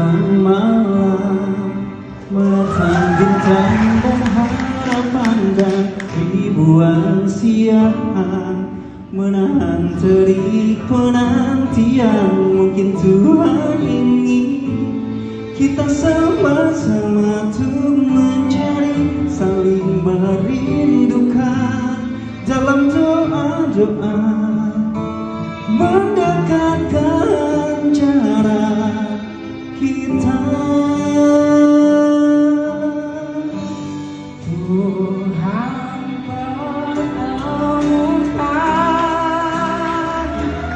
tengah malam, menatap bintang dan harapan dan ribuan siang, menahan terik penantian. Mungkin Tuhan ingin kita sama-sama tuh mencari, saling merindukan dalam doa-doa, mendekatkan jarak kita. Tuhan pertemukan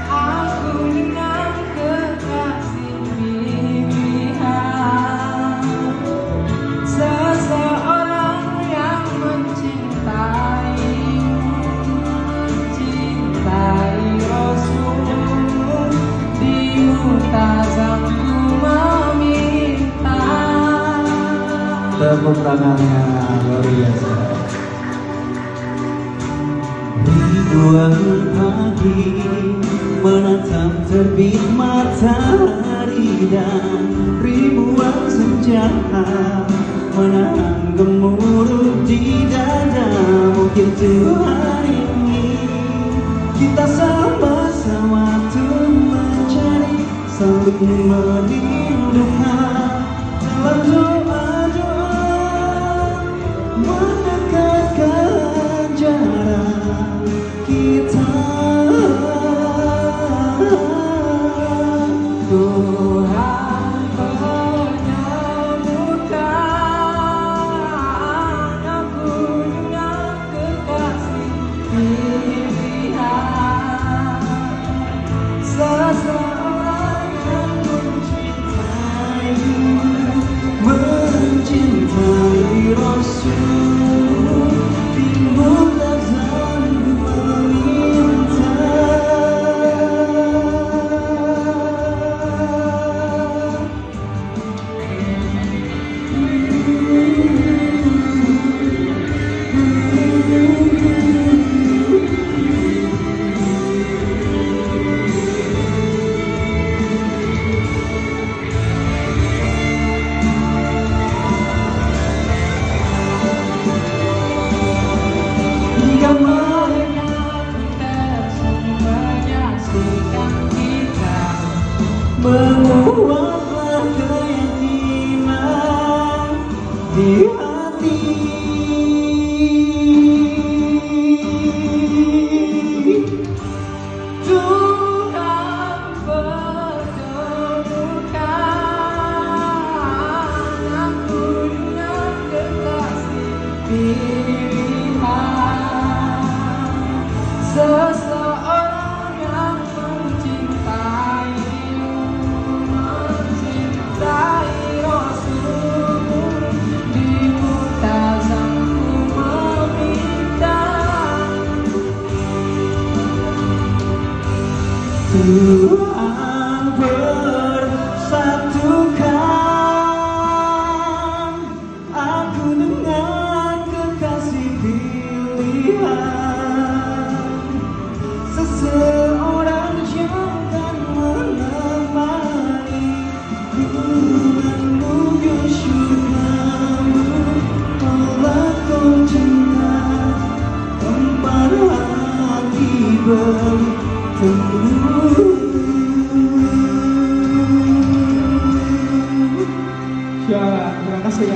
aku dengan kekasih pilihan, seseorang yang mencintaimu, mencintai Rasul. Di multazamku meminta. Tepuk tangannya luar biasa. Ribuan pagi menatap terbit matahari dan ribuan senja menahan gemuruh di dada. Mungkin Tuhan ingin kita sama-sama tuh mencari, saling merindukan dalam doa-doa, mendekatkan jarak kita. Tuhan menyebutkan aku dengan kekasih pilihan, seseorang yang mencintai Rasul. Di multazamku meminta. hingga mereka terus menyaksikan kita. Menguatlah keyakinan di hati. Tuhan pertemukan aku dengan kekasih pilihan, seseorang yang mencintaimu, mencintai Rasul. Di multazamku meminta. Tuhan bersatukan aku dengan kekasih pilihan, seseorang yang akan menemani ku menuju surgamu. Allah kau cinta tempat hati bertemu. Ya, terima kasih ya.